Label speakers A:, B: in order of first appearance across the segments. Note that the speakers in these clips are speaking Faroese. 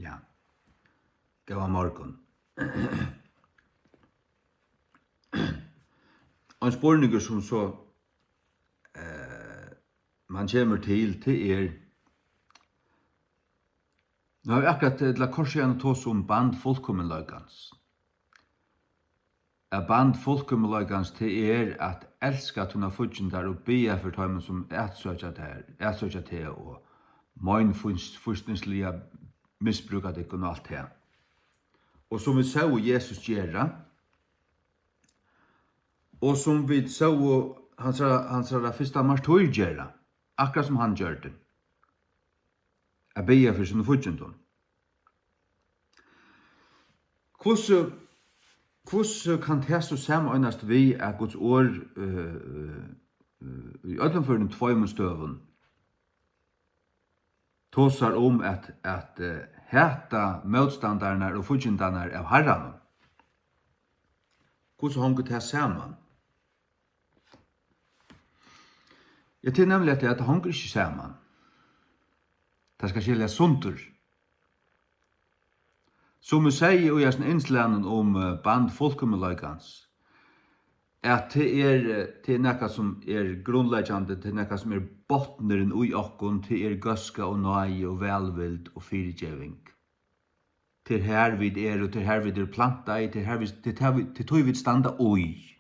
A: Ja, góða morgun. En spurningur som så man kommer til nu har vi akkurat til å korse igjen tås om band fullkommenløygans. Band fullkommenløygans til at elska tunna fudgjendar og bia for tøymen som ætsøkja til og moin fullstenslige misbruka det og alt det. Og som vi så Jesus gjera, og som vi så hans fyrsta martyr gjera, akkurat som han gjør det. Jeg bia for sin fudgjendon. Hvordan kan det så samøynast vi at Guds ord i ødelen for den tvøymen støven tåsar om at heta motstandarna og fudgjendarna av Herren. Hvordan hongur det saman? Jeg tror nemlig at det hongur ikke saman. Det skal skilja sundur. Som vi sier i sin innslanen om band fullkommenløygans, at det nekka som grunnleggjande, det nekka som botneren ui okkon, det gøska og nøye og velvild og fyrirgjeving. Til her vid og til her vid planta i, til tog vid standa ui.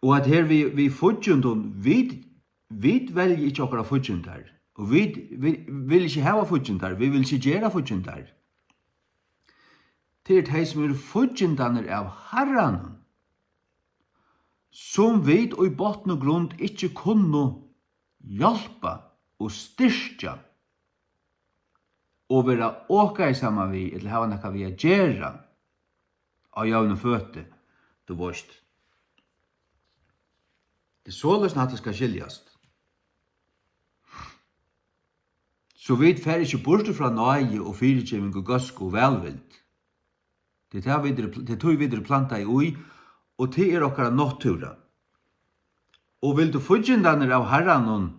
A: Og at her vi fudgjendun, vi velger ikke okkara fudgjendar, og vi vil ikke hava fudgjendar, vi vil ikke gjera fudgjendar. Til de som fudgjendaner av Herren, som vet og i botten og grunn ikke kunne hjelpe og styrke og være åka i sammen vi, eller hava noe vi gjøre av jævne føtter, du vorst. Det er sånn at det skal skiljast. Så vi fer ikke bort fra nøye og fyrirgjeving og gøsk og velvild. Det tog videre planta i ui, og det okkara natura. Og vil du fudgjendaner av Herren,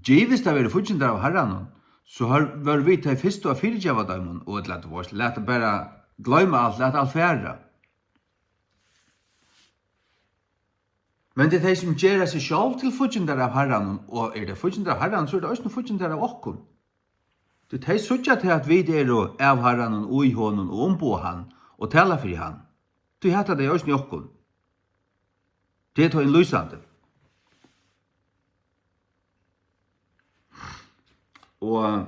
A: givis det være fudgjendar av Herren, så var vi til fyrst og fyrirgjeva dem, og let bare gløyma alt, let alt færa. Men det er de som gjør seg selv til fudgjendar av Herren, og det fudgjendar av Herren, så det også fudgjendar av okkur. Det er suttja til at vi av Herren og i honom og ombo han og tala for han. Det heter det også i okkun. Det er en lysande. Og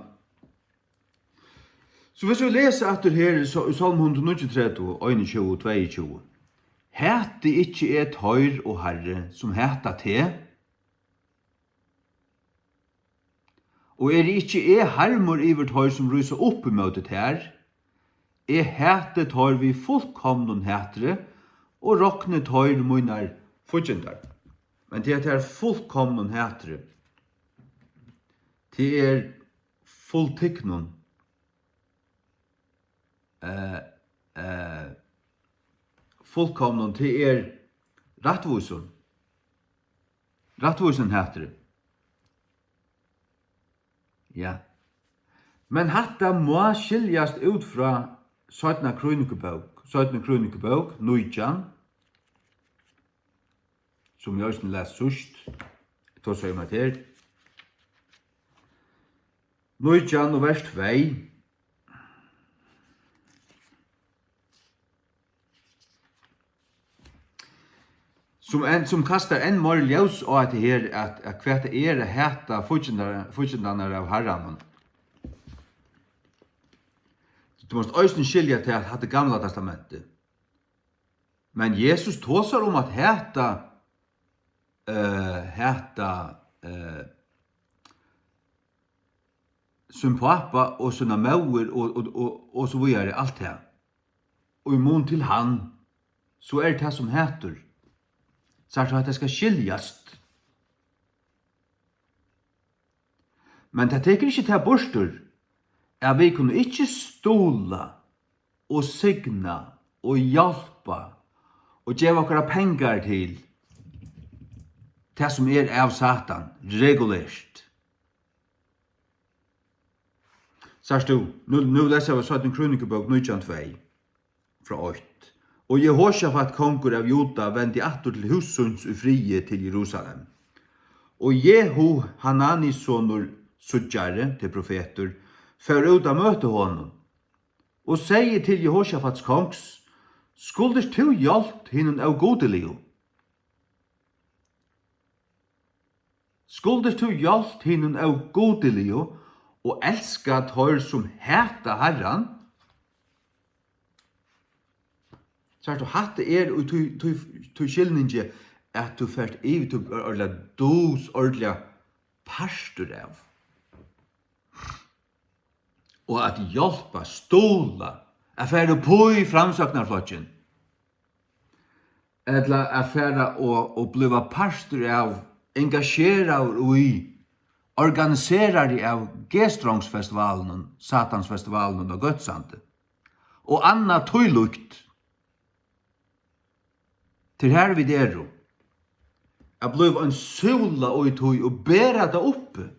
A: så hvis vi leser etter her i Salm 130, 21 og 22. Hette ikkje et høyr og herre som heta te, og ikkje harmor iver tøy som ryser opp i møtet her, hete tøy vi fullkomnon hetre, og rokne tøy munnar fudgjendar. Men det fullkomnon hetre, det fulltiknon, fullkomnon, det rattvusen. Rattvusen hetre. Ja. Men hatta må skiljast ut fra 17. kronikebok, Nujan, som jeg også les sust, tog seg med her. Nujan og vers 2. Som kastar en more ljus og at her at kvete heta fudgjendaner av Herren. Du måst øysten skilja til at det gamla testamentet. Men Jesus tåsar om at sin pappa og sina mauer og så vidare, alt det. Og i mån til han, så det som heter, så at det skal skiljast. Men det teker ikke til borster, at vi kunne ikke stola og signa og hjelpa og gjeva okkara pengar til det som av Satan regulert. Sars du, nu leser vi 17 kronikebok 19:2 fra 8. Og Jehoshafat kongur av Juda vendi atur til hussunds og frie til Jerusalem. Og Jehu Hananis sonur Sudjare til profeter fer ut av møte honom og sier til Jehoshafats kongs, skulder du hjelp hinnen av godelio? Skulder du hjelp hinnen av godelio og elskat hør som heta Herran? Så du hatte og tu skilninge at du fært i til ordla dos ordla pastor av. Og at hjelpa stola affæra på i framsøknarflotjen. Eller affæra og bliva pastor av engagera og i organiserar av G-strongsfestivalen, Satansfestivalen og Gødsante. Og anna tøylukt. Til her vi dero. Jeg blev en sola og i tøy og bæra det oppe.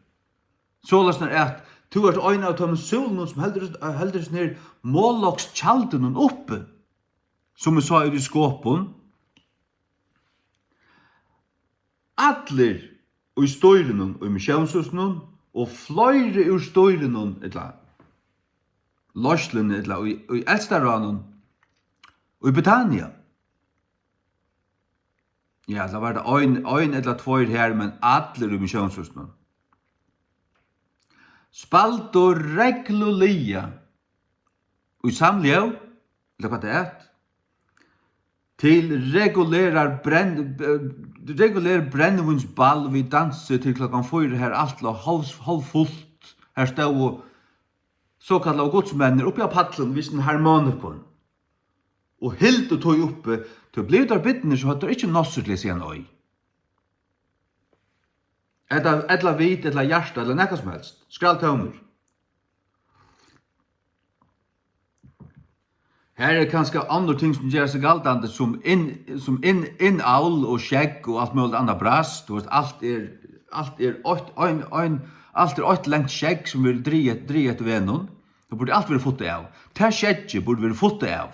A: Sålasnar at du er øyne av de solen som heldur ned målloks tjalden oppe. Som vi sa i skåpen. Atler og i støyren og i misjonshusen og fløyre ur støyren etla Lorslen etla og i Elstaranen og i Betania. Ja, det var det ein etla tvøyr her, men atler i misjonshusen. Spalt og reglulia og i samliau, eller hva det er, til regulær brennevinsball vi danser til klokkan 4 her alt og halv fullt. Her stod såkallet godsmenner oppi av paddelen hvis en harmonikon. Og helt og tog oppe til å bli der bittene så hadde det ikke nosser til å si en øy. Etla vit, etla hjärsta, eller nekka som helst. Skrall tømmer. Her er kanskje andre ting som gjør seg galtande som innavl og skjegg og alt mulig annet bras. Alt er ått lengt skjegg som vil driet etter vennen. Det burde alt være fotet av. Det skjegget burde være fotet av.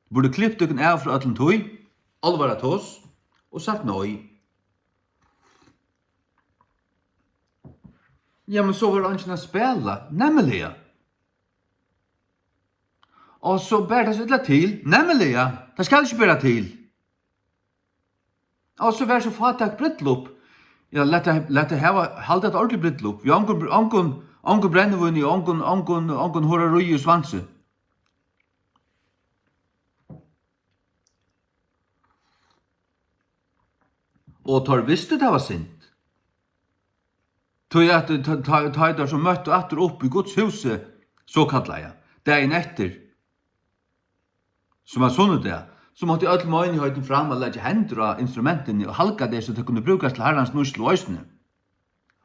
A: Det burde klippet dere av fra øtlen tøy, alvara tås, og sagt nøy. Ja, men så var det ikke å spela, nemlig. Og så bär det sig till, nämligen, det ska inte bära till. Och så var så fatak brittlopp. Ja, lät det halda ett ordentligt brittlopp. Vi angon brännevin i angon horarui och svanse. Og tar visste det var sint. Tog at tar som møtte atter opp i Guds huset, så kallar jeg. Dagen etter, som var sånn det, så måtte jeg ødel møynihøyden fram og legge hender av instrumentene og halka det så det kunne brukes til herrens nussel og øysene.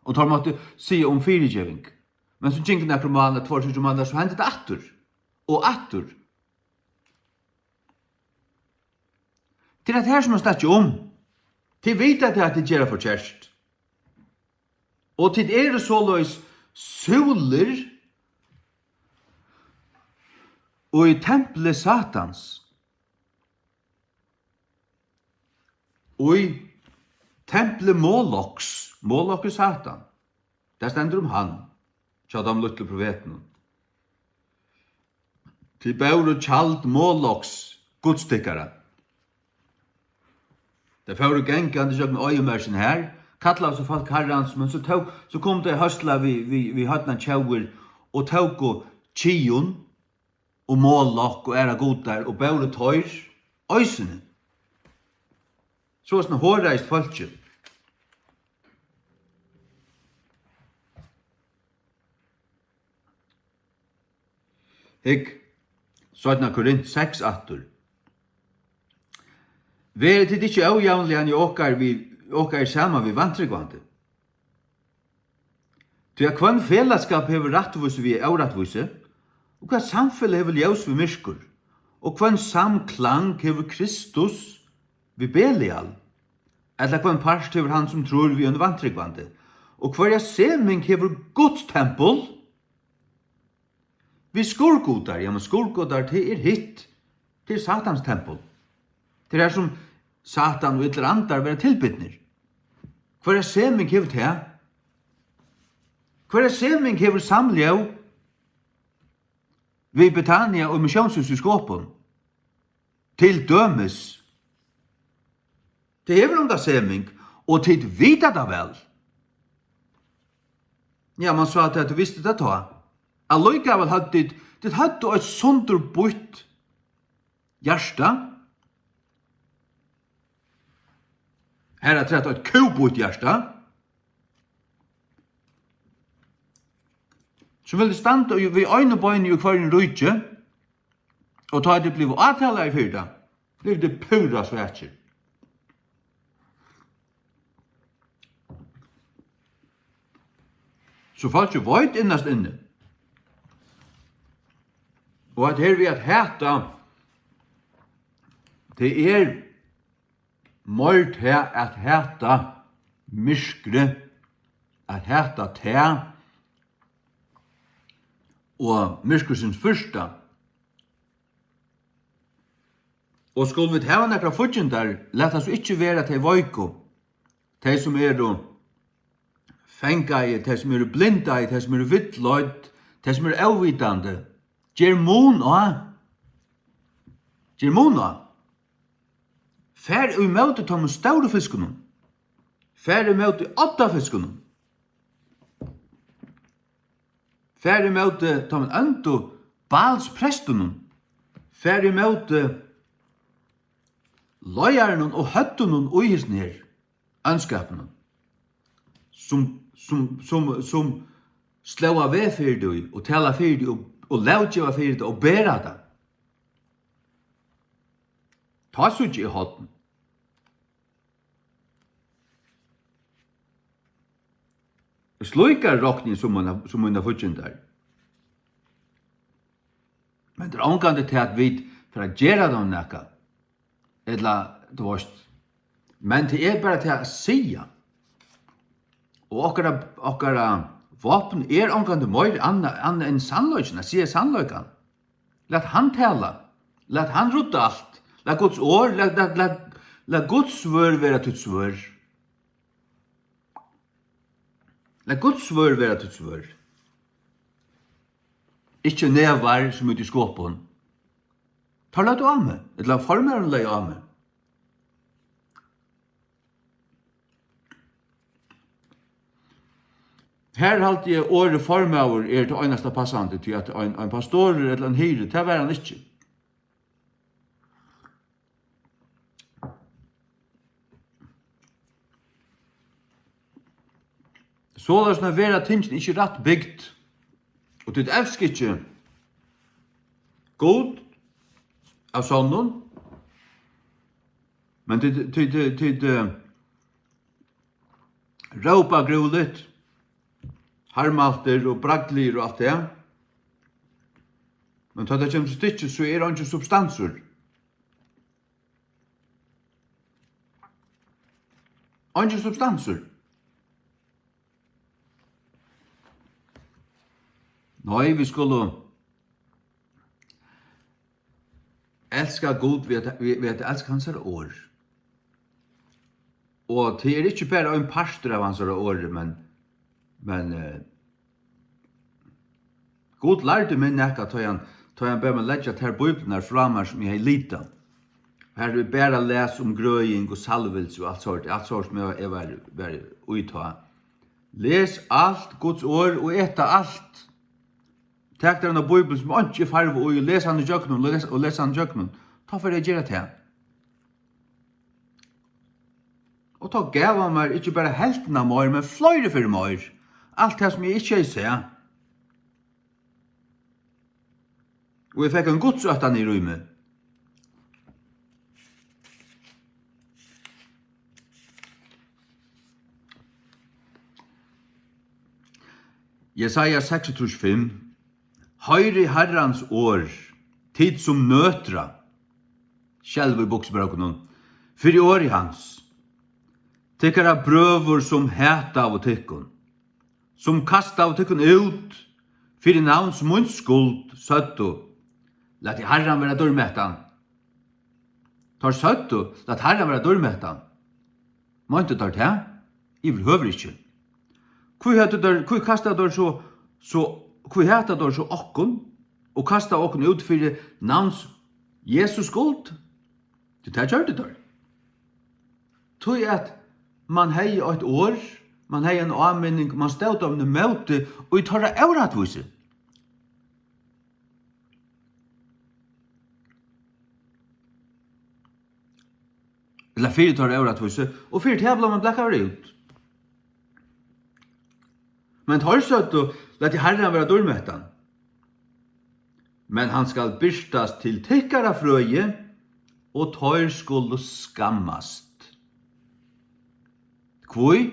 A: Og tar måtte si om fyrirgjeving. Men så kjengen jeg kromaner, 22 måneder, så hendte det atter. Og atter. Til det her som man snakker om, til vite at det gjør for kjærst. Og til det så løs soler og i tempelet Satans. Og i tempelet Moloks. Molok er Satan. Det stender om han. Tja de lytte profeten. Til baur og kjald Moloks godstikkere. Det fører gengande sjøkken øyemersen her. Kattla så folk herrans, men så kom det høstla vi høttna tjauer og tåk og tjion og Molok og æra godar og baur og tøyr øysene. Så sånn hårreist folket. Hikk, 17 Korint 6 atter. Været det ikke avjavnlig han i åkar saman vi vantryggvande. Til at hvann fellesskap hever rattvise vi avrattvise, og hva samfellet hever ljøs vi myrskur, og hvann samklang hever Kristus vi Belial, eller hvann parst hever han som tror vi en vantryggvande, og hver jeg seming hever Guds tempel, Vi skurgodar, ja men skurgodar det hitt. Det Satans tempel. Det som Satan og ytler andar være tilbytner. Hver seming hever det? Hver seming hever samlev vi Betania og misjonshuset i Skåpen? Til dømes. Det hever unga seming, og tid vita det vel. Ja, man sa at du visste det da. Allikevel hadde det hadde et sunderbutt hjärsta. Her er trett et kubutt hjärsta. Så vil det standa vi øyne bøyne i hver en rydtje, og ta det blivet avtala i fyrda, blir det pura svætjer. Så folk jo void innast inne. Og at her vi at hæta, det mord her at hæta myskre, at hæta tæ, og myskresins fyrsta. Og skulle vi hava nekra fudgjendar, let oss ikkje vera til voiko, de som fengai, de som blindai, de som vittløyd, de som avvitande. Gjer mun á. Fær i møte tom store fiskunum. Fær i møte 8 fiskunum. Fær i møte tom andu bals prestunum. Fær i møte lojarnum og høttunum og hisnir. Anskapunum. Som slåa ved fyrir du, og tala fyrir du, og lautjeva fyrir du, og bera det. Ta suttje i hotten. Sluikar rokning som man har futsin der. Men det omgående til at vi for å gjøre dem nekka, eller du varst, men det bare til å sia. Og okkara vapen omgående mer anna enn sannløyken, sier sannløyken. Lat han tala, lat han rutta alt, lat Guds år, lat Guds svør vera til svør. Lat Guds svør vera til svør. Ikke nevar som ut i skåpen. Ta lat du av meg, eller formeren lei av meg. Her halte jeg året formauer til øyneste passante til at en pastor eller en hyre, det var han ikke. Så la oss nå være tingene ikke rett bygd, og til elsker ikke god av sånnen, men til råpa grulet, harmalter og braglir og alt det. Men da det kommer til stykket, så det ikke substanser. Ikke substanser. Nei, vi skulle elska Gud ved at elska hans år. Og det ikke bare en pastor av hans år, men God lærte meg nekka til han bør man legge til bøybene framar som jeg har lita. Her vi bare les om grøying og salvelse og alt sort som jeg var uttå. Les alt Guds år og etta alt. Takk der en av bøybelen som ikke er farve og les han i jøknen og les han i jøknen. Ta for jeg gjør det til. Og ta gav han meg ikke bare helten av meg, men fløyre for meg. Alt det som jeg ikke ser. Og jeg fikk en godsøttan i rummet. Jesaja 6:5. Høyre Herrans år, tid som nøtra, själv i boksbrøkene, for i år i hans. Tykkara brøver som hæta av tikkun, som kasta av tikkun ut, Fyrir navns munns skuld søttu, lat i herran vera dørmetan. Tar søttu, lat herran vera dørmetan. Møntu tar det? Iver høver ikkje. Hvor kastar dør hvor heta dør så okkun, og kastar okkun ut fyrir navns Jesus skuld? Det gjør det dør. Tog at man hei et år, man hei en anmenning, man stod om det møte, og i tar det øvratvise. Eller fyrir tar det øvratvise, og fyrir tævla man blekkar ut. Men tar søtt og let i herren være dørmetan. Men han skal byrstast til tykkara frøye, og tar skulle skammast. Kvoi,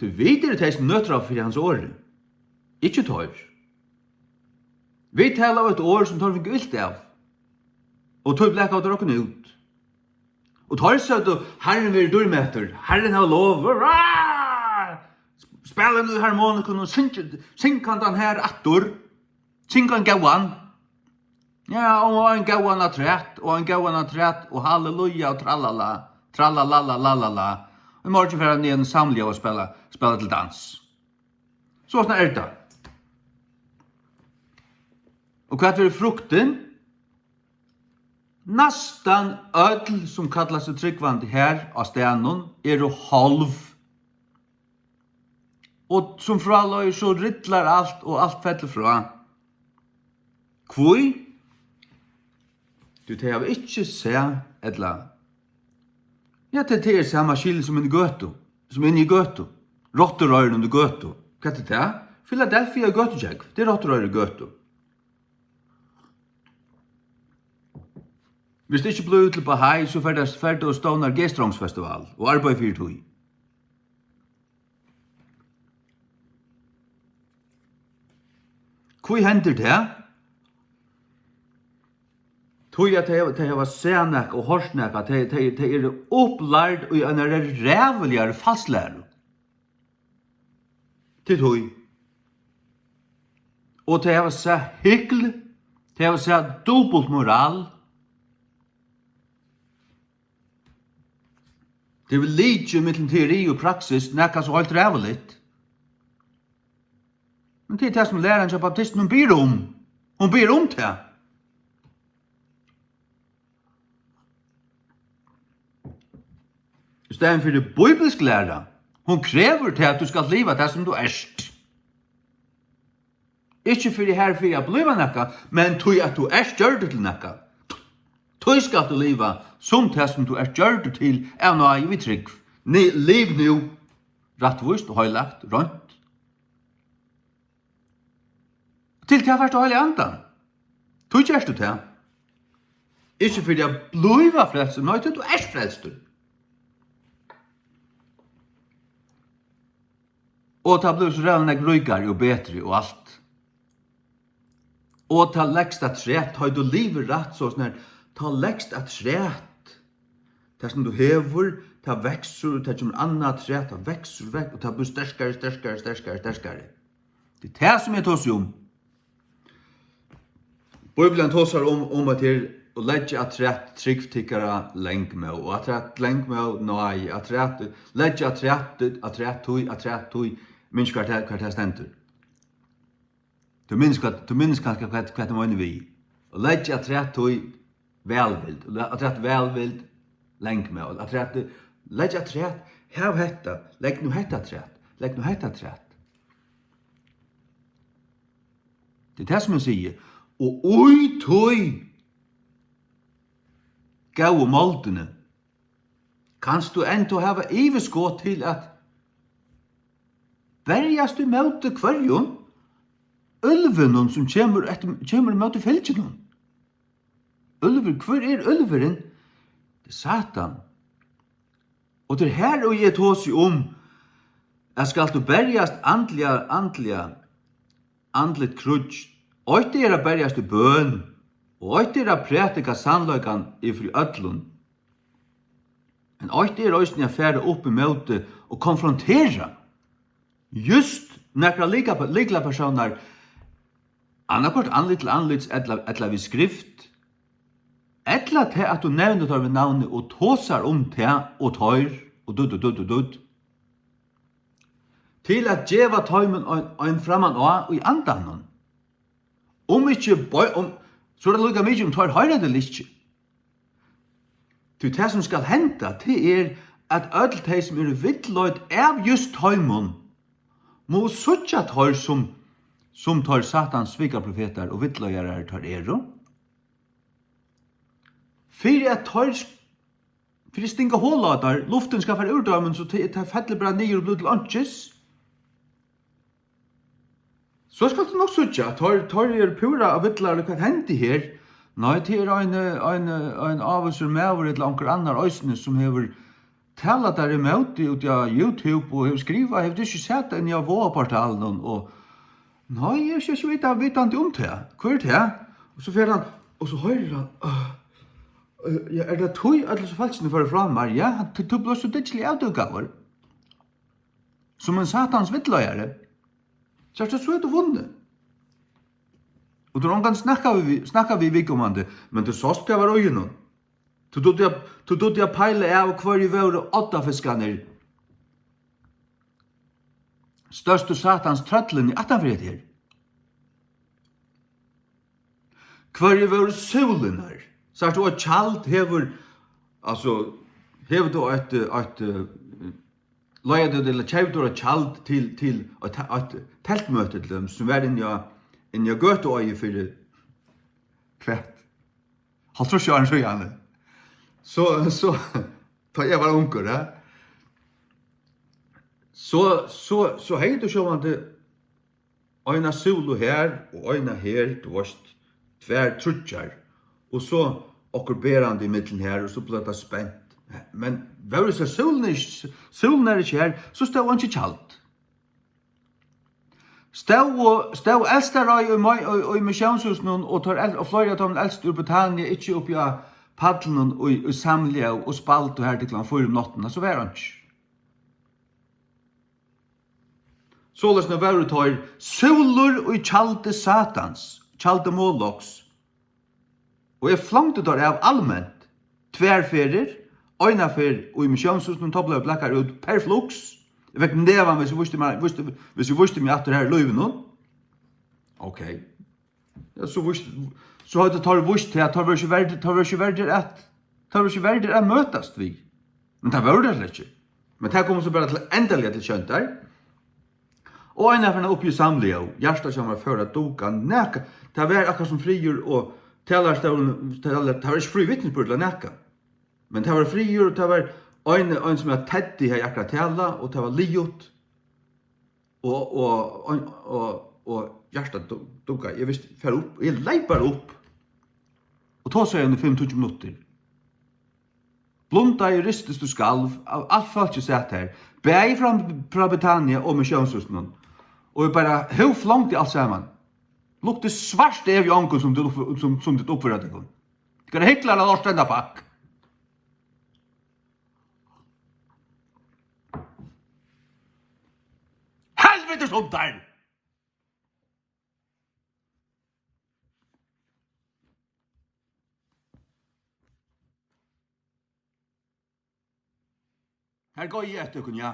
A: du vet det er nøtra for hans år. Ikke tar. Vi taler av et år som tar vi gult av. Og tar blekka av drokken ut. Og tar søtt og herren vil dørmeter. Herren har lov. Spela nu harmonikon og syng kan den her attor. Syng kan gauan. Ja, og en gauan av trætt, og en gauan av trætt, og halleluja og trallala. Trallalalalala. Og i morgen får han ned en samling og spela til dans. Så sånn det. Og hva er frukten? Nastan ødel som kallar seg tryggvand her av stenon er halv. Og som fra løy så rittlar alt og alt fettler fra. Kvoi? Du tar ikke se etla. Ja, det er samme skille som i gøto. Som inne i gøto. Rotterøyren under gøto. Hva er det? Philadelphia er gøtokjegg. Det er rotterøyren i gøto. Hvis det ikke blir ut til på hei, så ferdig å stående G-Strongs-festival og arbeid fyrir tog. Hva hender det? Tog at det var senek og horsnek at det er opplærd og en ræveligere falslære. Til tog. Og det var så hyggelig, det var så dobbelt moral. Det vil lide mellom teori og praksis, nekka så helt rævelig. Men det er det som læreren av baptisten, hun ber om. Hun ber om det. I stedet for det bibelske lærer, hun krever til at du skal leve det som du erst. Ikke for det her for å blive nekka, men til at du erst gjør det til nekka. Til skal du leve som det som du erst gjør det til, er noe jeg vil trygg. Liv nå, rettvist og høylagt, rundt. Til det første høylig andan. Tog gjør du det. Ikke for jeg bliver frelst, men du er frelst. Og det blir så redan røygare og bedre og alt. Og ta leggst at rett, har du livet rett så sånn her, ta leggst at rett. Det som du hever, ta vekser, ta kommer annet rett, ta vekser vekk, og ta blir sterskare. Det er det som jeg tås om. Bibelen tåsar om at det er å legge at rett tryggtikkere lengt med, og at rett lengt med, nei, at rett, legge at rett tog, minns hva det stender. Du minns kanskje hva det mener vi. Og legge at rett tog velvild, at rett velvild lengt med, at rett, legge at rett, hev hetta, legg nu hetta at rett. Det er det som jeg sier. Og oi tøy gav måltene kanst du enda hava iveskått til at berjast du møte kvarjon ulvenon som kommer møte fylkjenon. Ulver, hver er ulveren? Det er Satan. Og det er her og jeg tås jo om at skal du berjast andligt krutsk. Og det er å berjast i bøn, og det er å prætika sannløykan ifri ødlun. Men det er også å fære opp i møte og konfrontera just nekra likla personer annarkort anlit til anlits etla vi skrift, etla til at du nevner tar ved navnet og tåsar te og tøyr og dudd. Til at djeva tøymen ein framan og i andan. Så det lukka mykje tøyr høyre det litt. Til det som skal henta til at ødel de som vittløyd av just tøymon må suttja tøyr som tar satans svikarprofeter og vittløyere tar for stinga hålatar, luften skal være urdømen, så det fettler bare nyer og blod til ønskjes. Så skal du nok suttja, tar pura av vittløyere hva hendi her. Nei, det en avvisur mever eller anker annar øysene som hever talat der imot ut av YouTube og hever skriva, hever du ikke sett en av våportalen og nei, jeg skal ikke vite han om det. Hva det? Og så fer han, og så hører han, ja, det tøy alle så falskene for fram her? Ja, det tøy blå så dittelig avduggaver. Som en satans vittløyere. Så det så du vunnet. Og du kan snakka vi vikkommande, men du såst det var øyene. Du dødde jeg peile av hver i våre 8 fiskaner. Største satans trøtlen i 18 her. Hver i våre solener. Så du at kjalt hever, altså, hever du et løyde eller kjevd du et kjalt til et teltmøte til dem, som var inn i gøteøye for kvett. Han tror ikke han så gjerne. Så, da jeg var unger, så hei du sjåvande øyna solo her og øyna her, du varst tver trutjar, og så okkur berande i middelen her, og så ble det spent. Men var det så solen er ikke her, så stod han ikke kjalt. Stod eldstarøy og i misjonshusen og flere av dem eldst ur Britannia ikke oppi av paddelen og samlige og spalt og her til klant 4 om natten, så var han ikke. Således når var det tar soler og kjalte satans, kjalte måloks, og flangte der av allment, tverferer, øynafer og i misjonshusen og topplever blakkar ut per flux, jeg vet ikke nevan hvis vi visste meg at det her løyven nå. Ok. Ja, så hadde tar visst til at tar vi ikke verdig at møtast vi. Men det var det ikke. Men det kommer så bare til endelig til kjønt der. Og en av henne oppi samlige og hjertet som var før at doka neka. Det var akkurat som frigjør og det var ikke fri vittnesbyrd til neka. Men det var frigjør og det var en som er tett i her akkurat tala, og det var liot, og hjertet dunka. Jeg visste, fer opp, jeg leipar opp, og tog seg under 25 minutter. Blunda i ristes du skalv, av alt folk ikke sett her, bæg fra Britannia og misjonshusen, og jeg bare høf langt i alt sammen. Lukte svart ev i anken som ditt oppføret. Det kan hekla la norsk enda pakk. Helvete sånt der! Her går jeg etter, ja.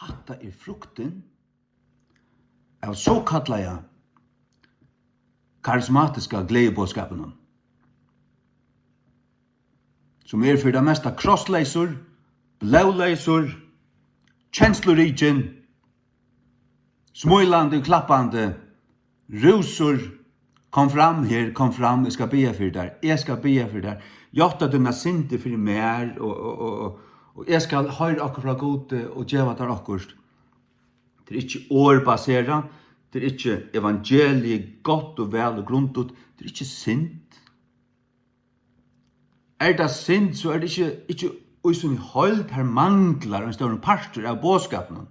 A: Hatta frukten av såkallade karismatiska glädjebådskapen. Som för det mesta krossleisor, blåleisor, känsloriken, smålande, klappande, rusor, kom fram, jag ska be för där. Jag tar dina synder för mer och jag ska höra akkur fra gode och djeva der akkurst. Det är inte årbasera, det är inte evangeliet gott och väl och grundot, det är inte synd. Det synd, så det ikke og som holdt her manglar en større parter av bådskapen.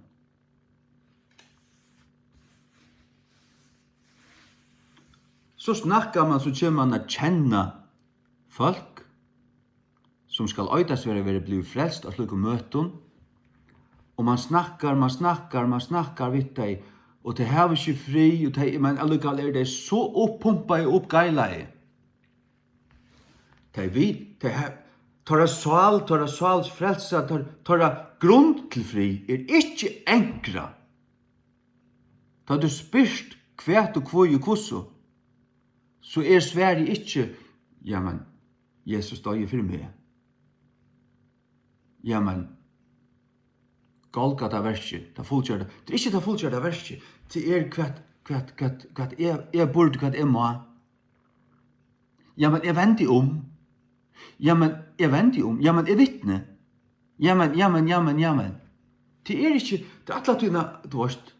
A: Så snakkar man, så kommer man å kjenne folk som skal øydas være blivit frelst av slike møten, Og man snakkar vidt deg, og det har ikke fri, og det, men allikevel er det så oppumpet og oppgeilet. Det vet, det har, torra sals frelsa, torra grunn til fri, ikke enkra. Da du spyrst kvært og kvøy og kvosso, så Sverige ikke, ja, men, Jesus døg for meg. Ja, men, Golgata verset, det fullkjørte. Det ikke det fullkjørte verset, det hva jeg burde, hva jeg må. Ja, men jeg venter om. Ja, men jeg vittne. Ja, men. Det ikke, det alle tøyna, du vet.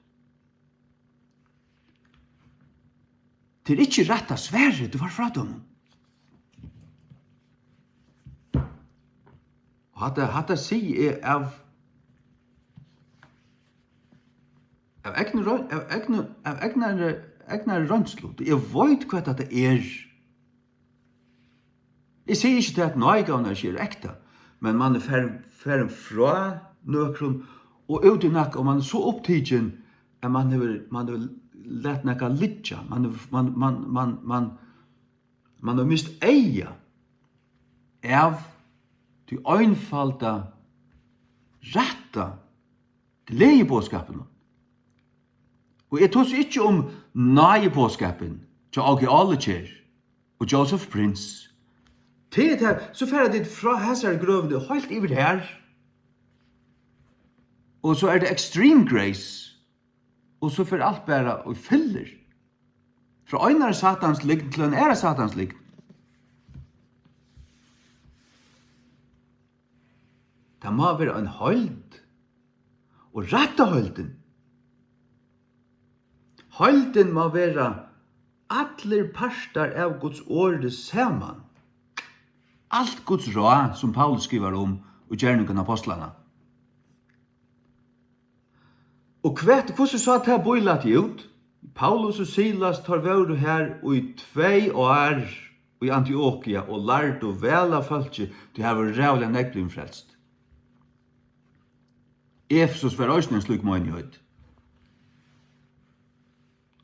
A: Det ikke rett av svære, du var fra dem. Hatta sier av egnar rønslo. Jeg vet hva det er. Jeg sier ikke til at nøygavene er ekta, men man er ferdig fra nøkron, og ut i nakka, og man er så opptidgen, at man har lett nakka litja, man har mist eia av de øynfalda retta gledebåskapen. Og jeg tås ikke om nøyebåskapen til Åge Alekjær og Joseph Prince. Til det her, så færre dit fra hæsare grøvende helt iver her. Og så det extreme grace. Og så for alt bare og fyller. Fra øyne satans ligg til en satans ligg. Det må være en hold. Og rette holden. Holden må være atler parter av Guds årde saman. Alt Guds råd som Paulus skriver om og gjerningen av apostlene. Og hvordan sa det her bøylet ut? Paulus og Silas tar vært her og i 2 år i Antiokia og lærte å vela folket til å ha vært rævlig nekling frelst. Efesus var også en slik møgnighet.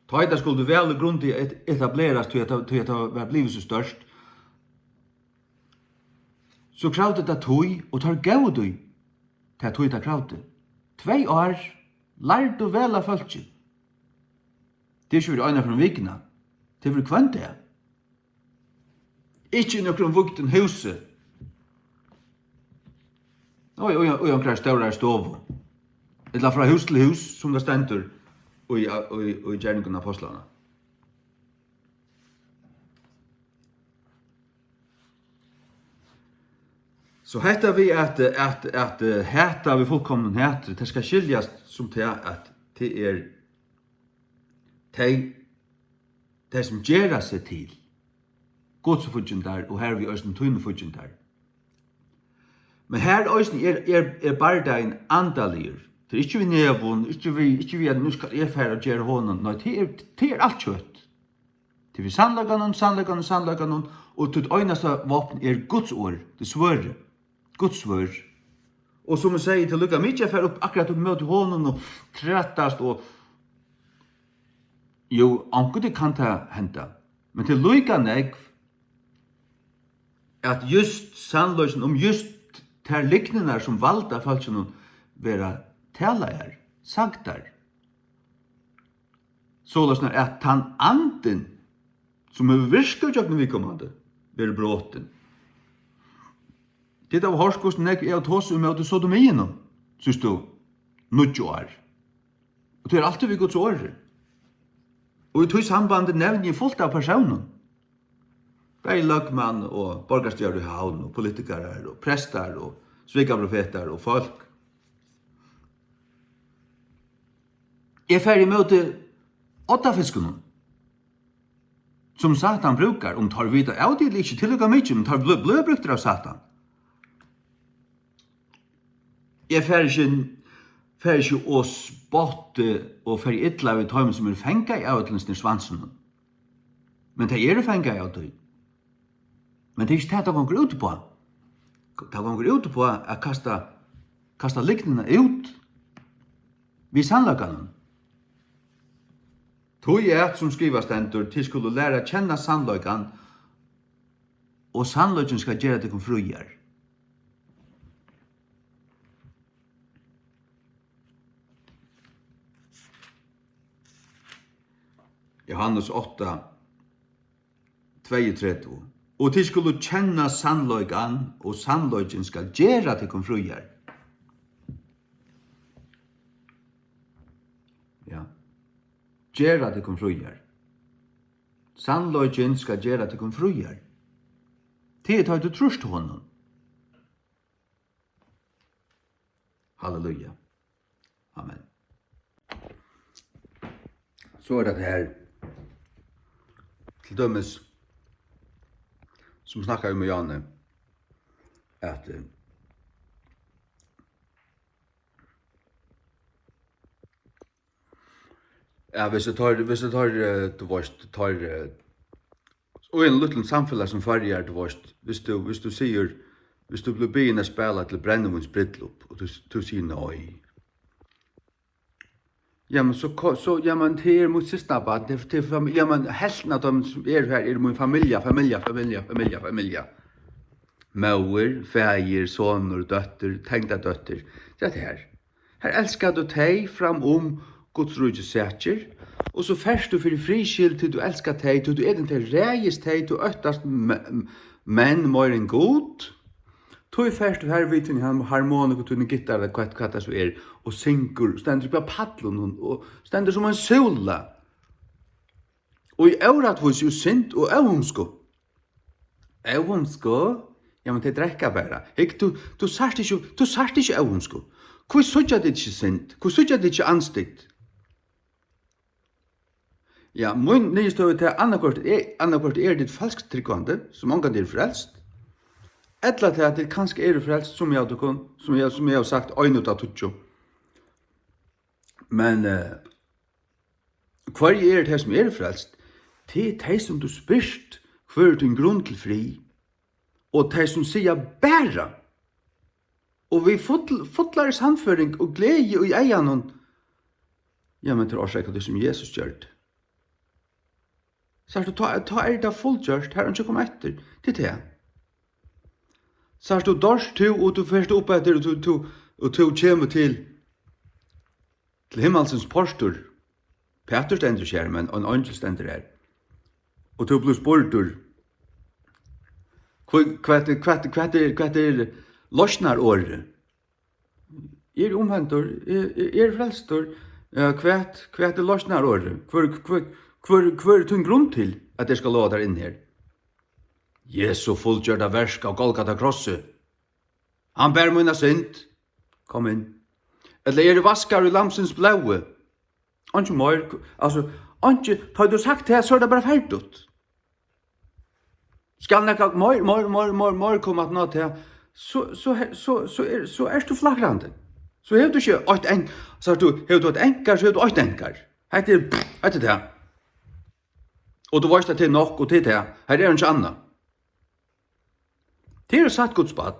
A: Tøyda skulle vel grunn til etableres til at det var blivet så størst. Så kravde det tøy, og tar gav tøy til at tøy det kravde. 2 år lærte å vela folket. Det ikke for øyne fra vikene. Det for kvant det. Ikke noen vukten huset. Og omkring større stov. Eller fra hus til hus, som det stender og i gjerningen av apostlene. Så hetta vi at hetta vi fullkomnen heter, det skal skiljas som til at det det som gjør seg til godsfudgen der, og her vi øyne tøynefudgen der. Men her øyne bare det en andalier. Det ikke vi nevån, ikke vi at nå skal jeg fære og gjøre hånden. Nei, det alt kjøtt. Det vi sannleggen, og til øyneste våpen Guds ord, det svører. Guds svør. Og som jeg sier til lukka, mykje jeg fære opp akkurat opp møte hånden og trettast og jo, anker det kan ta henta. Men til lukka negv at just sannløysen om just ter liknene som valda falskene vera talager, sagtar. Såløsner at han anden som er virka utjøkken vi kommande vera bråten. Det av hårskosten jeg er tås om med sodomien, synes du, 90 år. Og det alltid vi Guds året. Og i tog sambandet nevner jeg fullt av personer. Bare lagmann og borgerstjør i havn, og politikere, og prester, og svikaprofeter, og folk. Jeg fer i møte 8 fiskene, som Satan brukar, om tar videre, ja, det er ikke tillegget mye, men tar blødbrukter av Satan. Jeg fer ikke å spotte og fer ytla av tøymen som fengt i avtlensne svansen. Men det fengt i avtøy. Men det ikke det gonger ut på. Det gonger ut på å kasta liknene ut Vi sannløkene. Tog er som skriver stendur til skulle lære kjenne sannløkene, og sannløkene skal gjøre det frier. Johannes 8, 32. Og til skulle kjenne sannløkene, og sannløkene skal gjøre det frier. Ja. Gjera det frier. Sannløgjen skal gjera det frier. Det tar du trust honom. Halleluja. Amen. Så det her til dømes som snakkar med Janne at ja, hvis du tar, du vet, tar og en liten samfunn som farger, du vet, hvis du sier, hvis du blir begynner å spille til Brennemunds bryllup, og du sier nei. Ja, men så ja, men det er mot sista bad, ja, men helten av dem som er her, er min familie. Mauer, feir, soner, døtter, tenkta døtter, det er det her. Her elskar du teg fram Guds rujje sætjer, og så færst du fyrir friskild til du elskar teg, til du egentlig reist teg, du øktast menn mer enn god, tog færst du her vidt i harmonik og tunne gitar, hva det så er, og syngur, stendur på paddlun, og stendur som en sola. Og i øratvis jo sint og øvumsko. Ja, men det drekka bara. Du sart ikke øvumsko. Hvor sutja det ikke sint? Hvor sutja det ikke anstikt? Ja, min nye støy til annakvart er ditt falskt tryggvande, som ongan er frelst. Etla til at det kanskje er frelst, som jeg har sagt, øynut av tutjo. Men hver er det som er frelst? Det er det som du spyrst, hver er din grunn til fri, og det som sier bæra. Og vi fotlar samføring og glede i eianon. Ja, men til årsak det som Jesus gjør det. Så ta er det fullgjørst, her er ikke kommet etter, til det. Så du dorsk to, og du først opp etter, og du kommer til himmelsens postur. Peter stender her, men en angel stender her. Og du blir spurtur. Hva er losnar året? Er omhentor, er frelstor, hva er losnar året? Hva er tunn grunn til at jeg skal lå der inn her? Jesu fullgjørda versk av Golgata krosset. Han bær munna synd. Kom inn. Eller er det vaskar i lamsens blaue? Anki mer, altså, anki, tar du sagt det, så er det bare ferdig. Skal nekka mer komme at nå til, så er du flagrande. Så har du ikke 8 enkar, så har du 8 enkar, så har du 8 enkar. Hette det. Og du veist at det er nok, og det er det. Her er ikke anna. Det er satt Guds bad.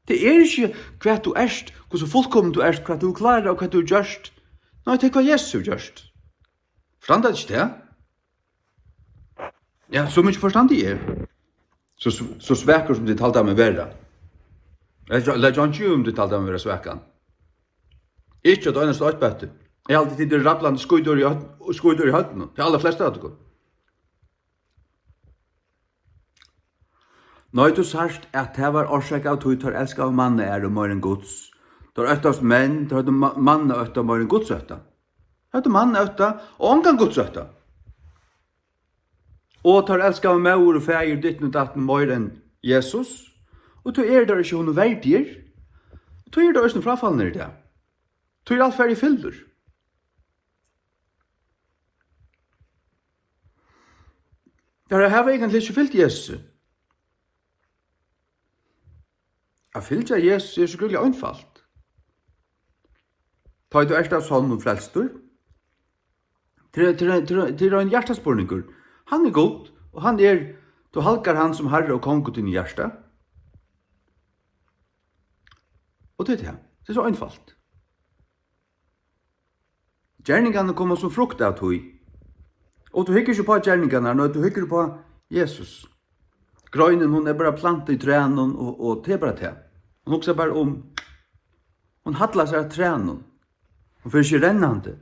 A: Det er ikke hva du erst, hvordan fullkommen du erst, hva du klarer og hva du gjørst. Nei, det er hva Jesus gjørst. Forstand det ikke det? Ja, så mye forstand det er. Så svekker som de talte med verda. Eller John Hume de talte med verda svekkan. Ikke at øynest og bøtte. Jeg har alltid tid til rapplande skuidur i høtten. Det er aller fleste av det. Nå du sagt at det var årsak av tog tar elska av manne er og mer enn gods. Det var øktast menn, det var manne økta og mer enn gods økta. Det var manne økta og omgang gods økta. Og tar elska av maur og feir ditt og datten mer enn Jesus. Og tog er det ikke hun verdier. Tog er det også frafallende i det. Tog er alt ferdig fylder. Det har egentlig ikke fyllt Jesus. Att fylgja Jesus er så grunnlig einfalt. Ta du erst av sånn og frelstur. Til en hjertaspurningur. Han er god, og han er, du halkar han som herre og kongo til din hjärsta. Og det er det. Det er så einfalt. Gjerningarna kommer som frukt av tog. Og du hikker ikke på gjerningarna, når du hikker på Jesus. Grøynen, hon er bare plantet i tränen og det er bare det. Hon også bare hon hadlar seg av tränen. Hon får ikke rennande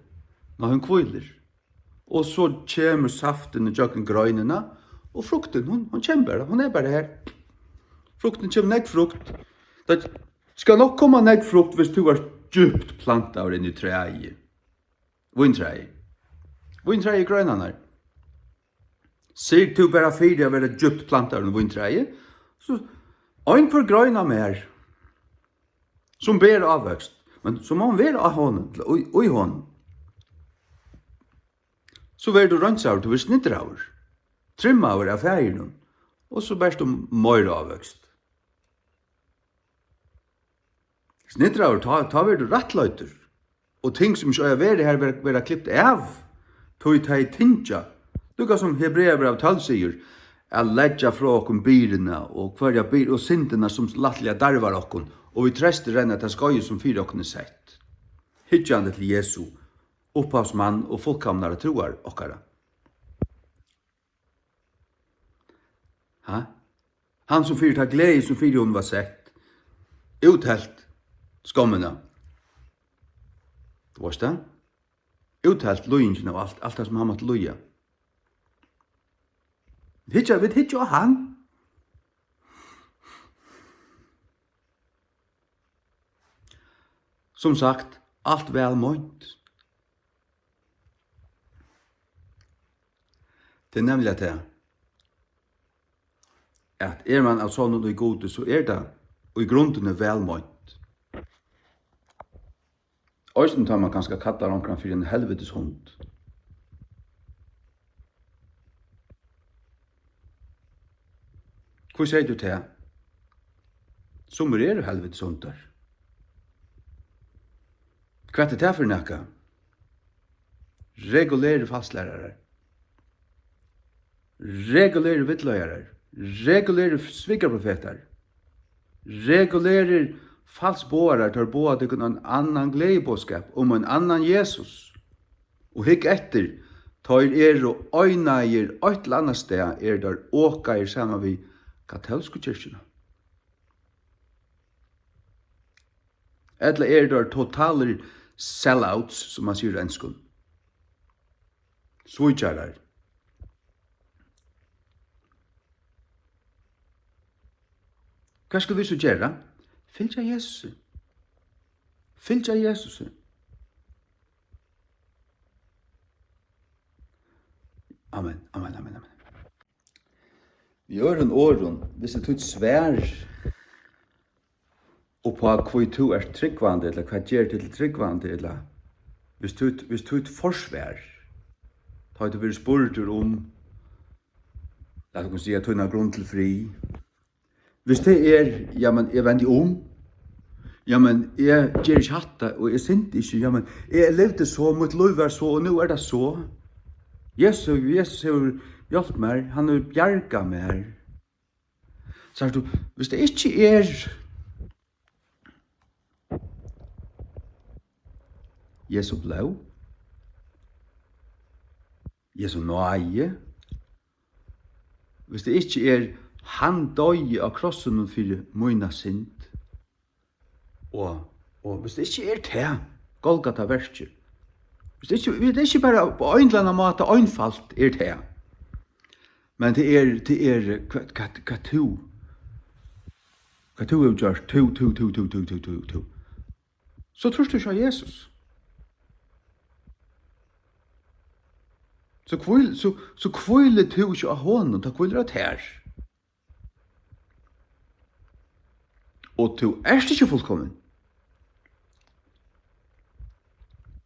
A: når hun kviler. Og så kommer saften i jøkken grøynene, og frukten, hon kommer bare, hon er bare her. Frukten kommer ned frukt. Det skal nok komme ned frukt hvis du er djupt plantet inn i treet. Vintreet. Vintreet grøynene. Sier du bare fyrir å være djupt plantet inn i vintreet, så ein for grøyna mer, som ber avvekst, men så må han være av hånden, og i hånden. Så vil du rønnsauer, du vil snittrauer, trimmauer av ferien, og så bæst du mer avvekst. Snittrauer, ta vil du rettløyter, og ting som ikke er vært her, vil ha klippt av, tog ta i tinja. Lukka som Hebreabrev 12 sier, er ledja fra okkom byrene, og hverja byr, og syndene som lattelige darvar okkom, og vi trester renna til skøye som fyra okkom er sett. Hitjande til Jesu, opphavsmann og fullkomnare troar okkara. Han som fyra tar glede som fyra hon var sett, uthelt skommena. Du varst det? Uthelt lojingen av alt det som han måtte loja. Vi hitja han. Som sagt, alt vel månt. Det er nemlig at man av sånn og i gode, så er det, og i grunden er vel månt. Øysten tar man ganske kattar omkring for en helvetes hund. Hvor sier du til? Som er helvetes hundar. Hva er det for nekka? Regulære fastlærere. Regulære vittløyere. Regulære svigerprofeter. Regulære falsbåere tar båa til en annan gledebåskap om en annan Jesus. Og hikk etter, tar og øyneier et eller annet sted der åker sammen vi katolske kyrkjene. Eller der totaler sellouts, som man sier i enskund. Så ikke der. Hva skal vi så gjøre? Fylgja Jesus. Fylgja Jesus. Amen, amen, amen, amen. Vi gjør en åren, hvis det tog svær og på hva du er tryggvande, eller hva gjør til tryggvande, eller hvis du er forsvær, da har du vært spurt om, la du kan si at du har grunn til fri. Hvis det ja, men jeg vender om, ja, men jeg gjør ikke hatt det, og jeg sint ikke, ja, men jeg levde så, mot lov var så, og nå er det så. Jesus har hjulpet meg, han har bjerget meg. Så du, hvis det ikke Jesu blå, Jesu nøye, hvis det ikke han døye av krossen for mine synd, og hvis det ikke det, Golgata verset, hvis det ikke bare på en eller annen måte einfalt det, men det hva du har gjort, tu. Så tror du ikke Jesus. Så kviler du ikke av hånden, da kviler det her. Og du ikke fullkommen.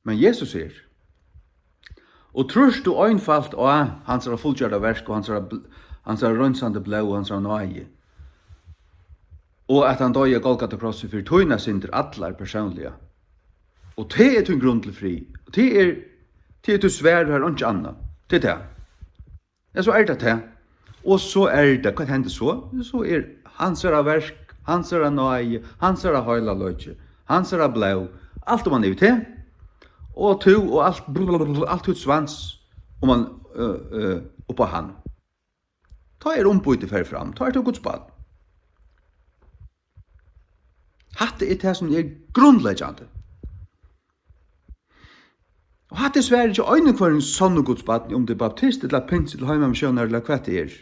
A: Men Jesus og tror du einfalt av hans fullgjørda versk, og hans rønnsande blå, og hans nøye. Og at han døye Golgata krosset for tøyna synder atlar personliga. Og det til grunn til fri. Og det til svær her, og ikke annet. Det det. Ja, så det det. Og så det, hva hender så? Så hans versk, hans nøye, hans høyla løgje, hans blå, alt man til. og tu og alt ut svans om man uppa han. Ta ombyte fer fram, ta til Guds barn. Hatt er det som er grunnleggjande. Og hatt er svære ikke øyne for en sånn Guds barn om det er baptist eller pinse eller heimamisjoner eller hva det er.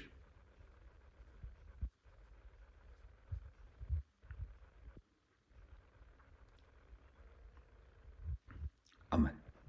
A: Amen.